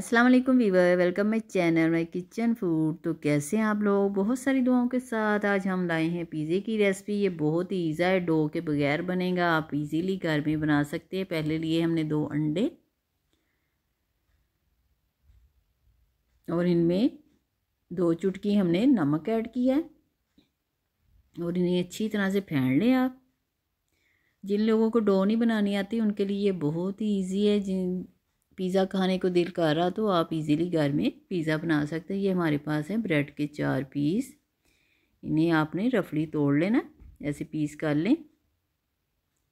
अस्सलाम वालेकुम viewer, welcome my channel my kitchen food. तो कैसे हैं आप लोग? बहुत सारी दुआओं के साथ आज हम लाए हैं पिज़्ज़े की रेसिपी। ये बहुत ही ईज़ी है, डो के बगैर बनेगा, आप इजीली घर में बना सकते हैं। पहले लिए हमने 2 अंडे और इनमें 2 चुटकी हमने नमक ऐड किया है और इन्हें अच्छी तरह से फेंट लें आप। जिन लोगों को डो नहीं बनानी आती उनके लिए ये बहुत ही ईजी है। जिन पिज़्ज़ा खाने को दिल कर रहा तो आप इजीली घर में पिज़्ज़ा बना सकते हैं। ये हमारे पास है ब्रेड के 4 पीस। इन्हें आपने रफली तोड़ लेना, ऐसे पीस कर लें।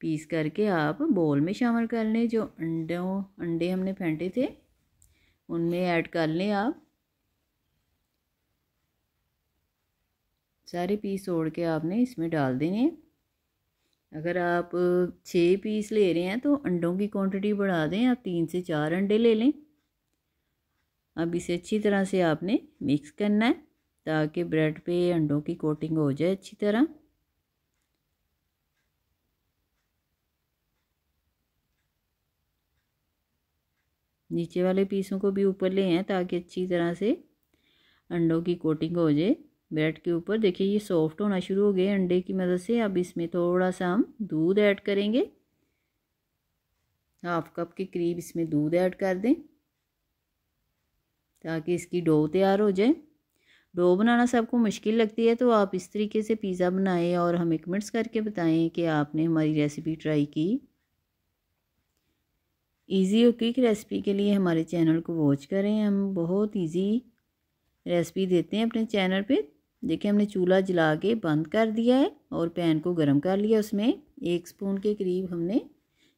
पीस करके आप बोल में शामिल कर लें। जो अंडे हमने फेंटे थे उनमें ऐड कर लें आप। सारे पीस तोड़ के आपने इसमें डाल देने। अगर आप 6 पीस ले रहे हैं तो अंडों की क्वांटिटी बढ़ा दें, आप 3 से 4 अंडे ले लें। अब इसे अच्छी तरह से आपने मिक्स करना है ताकि ब्रेड पे अंडों की कोटिंग हो जाए अच्छी तरह। नीचे वाले पीसों को भी ऊपर ले आए ताकि अच्छी तरह से अंडों की कोटिंग हो जाए ब्रेड के ऊपर। देखिए ये सॉफ्ट होना शुरू हो गए अंडे की मदद से। अब इसमें थोड़ा सा हम दूध ऐड करेंगे, 1/2 कप के करीब इसमें दूध ऐड कर दें ताकि इसकी डो तैयार हो जाए। डो बनाना सबको मुश्किल लगती है तो आप इस तरीके से पिज़्ज़ा बनाएं और हमें कमेंट्स करके बताएं कि आपने हमारी रेसिपी ट्राई की। इजी और क्विक रेसिपी के लिए हमारे चैनल को वॉच करें। हम बहुत इजी रेसिपी देते हैं अपने चैनल पे। देखिए हमने चूल्हा जला के बंद कर दिया है और पैन को गर्म कर लिया। उसमें 1 स्पून के करीब हमने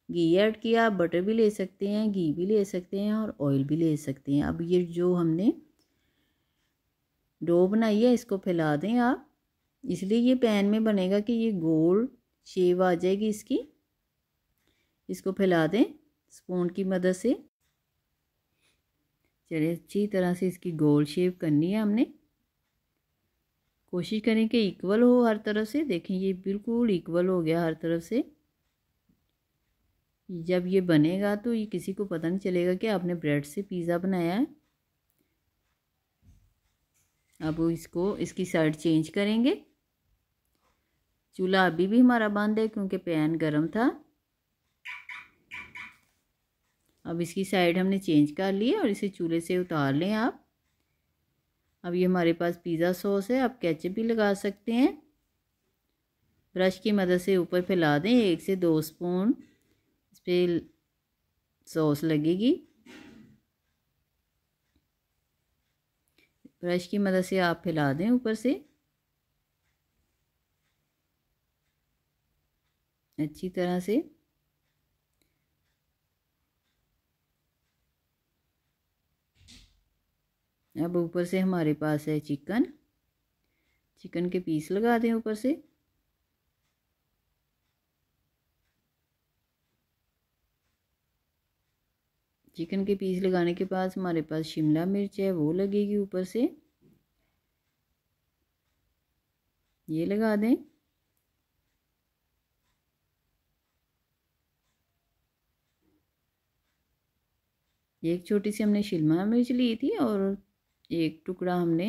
घी ऐड किया। बटर भी ले सकते हैं, घी भी ले सकते हैं और ऑयल भी ले सकते हैं। अब ये जो हमने डो बनाई है इसको फैला दें आप। इसलिए ये पैन में बनेगा कि ये गोल शेप आ जाएगी इसकी। इसको फैला दें स्पून की मदद से। चलिए अच्छी तरह से इसकी गोल शेप करनी है हमने। कोशिश करें कि इक्वल हो हर तरफ से। देखें ये बिल्कुल इक्वल हो गया हर तरफ से। जब ये बनेगा तो ये किसी को पता नहीं चलेगा कि आपने ब्रेड से पिज़्ज़ा बनाया है। अब इसको इसकी साइड चेंज करेंगे। चूल्हा अभी भी हमारा बंद है क्योंकि पैन गर्म था। अब इसकी साइड हमने चेंज कर ली और इसे चूल्हे से उतार लें आप। अब ये हमारे पास पिज़्ज़ा सॉस है, आप केचप भी लगा सकते हैं। ब्रश की मदद से ऊपर फैला दें, 1 से 2 स्पून इस पर सॉस लगेगी। ब्रश की मदद से आप फैला दें ऊपर से अच्छी तरह से। अब ऊपर से हमारे पास है चिकन के पीस लगा दें ऊपर से। चिकन के पीस लगाने के बाद हमारे पास शिमला मिर्च है वो लगेगी ऊपर से, ये लगा दें। एक छोटी सी हमने शिमला मिर्च ली थी और 1 टुकड़ा हमने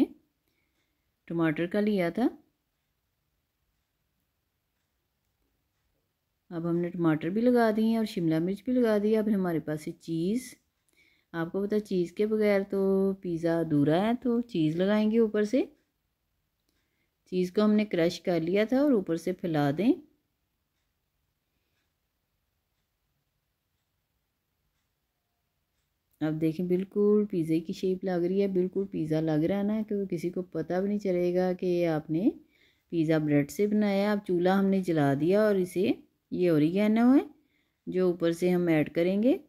टमाटर का लिया था। अब हमने टमाटर भी लगा दिए और शिमला मिर्च भी लगा दिया। अब हमारे पास है चीज़। आपको पता है चीज़ के बगैर तो पिज़्ज़ा अधूरा है, तो चीज़ लगाएंगे ऊपर से। चीज़ को हमने क्रश कर लिया था और ऊपर से फैला दें। अब देखें बिल्कुल पिज़्ज़े की शेप लग रही है, बिल्कुल पिज़्ज़ा लग रहा है ना, क्योंकि किसी को पता भी नहीं चलेगा कि आपने पिज़्ज़ा ब्रेड से बनाया। अब चूल्हा हमने जला दिया और इसे ये ओरिगेनो है जो ऊपर से हम ऐड करेंगे।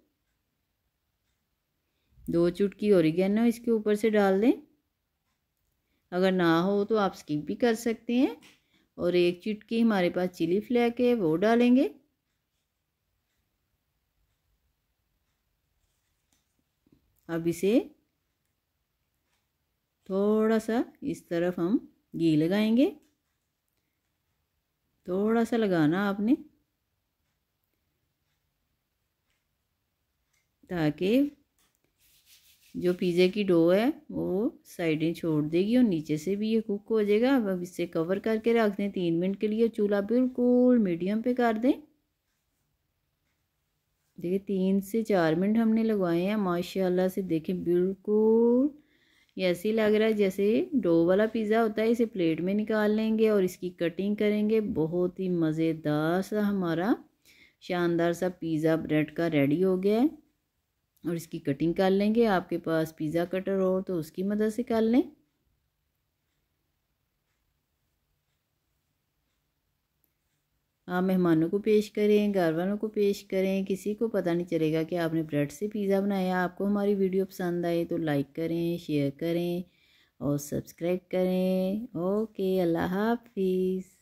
2 चुटकी ओरिगेनो इसके ऊपर से डाल दें। अगर ना हो तो आप स्किप भी कर सकते हैं। और 1 चुटकी हमारे पास चिली फ्लेक है वो डालेंगे। अब इसे थोड़ा सा इस तरफ हम घी लगाएंगे, थोड़ा सा लगाना आपने ताकि जो पिज़्ज़े की डो है वो साइडें छोड़ देगी और नीचे से भी ये कुक हो जाएगा। अब इसे कवर करके रख दें 3 मिनट के लिए। चूल्हा बिल्कुल मीडियम पे कर दें। देखिए 3 से 4 मिनट हमने लगवाए हैं। माशाल्लाह से देखें बिल्कुल ये ऐसे ही लग रहा है जैसे डो वाला पिज़्ज़ा होता है। इसे प्लेट में निकाल लेंगे और इसकी कटिंग करेंगे। बहुत ही मज़ेदार सा हमारा शानदार सा पिज़्ज़ा ब्रेड का रेडी हो गया है। और इसकी कटिंग कर लेंगे। आपके पास पिज़्ज़ा कटर हो तो उसकी मदद से कर लें। आप मेहमानों को पेश करें, घर वालों को पेश करें, किसी को पता नहीं चलेगा कि आपने ब्रेड से पिज़्ज़ा बनाया। आपको हमारी वीडियो पसंद आए तो लाइक करें, शेयर करें और सब्सक्राइब करें। ओके, अल्लाह हाफिज़।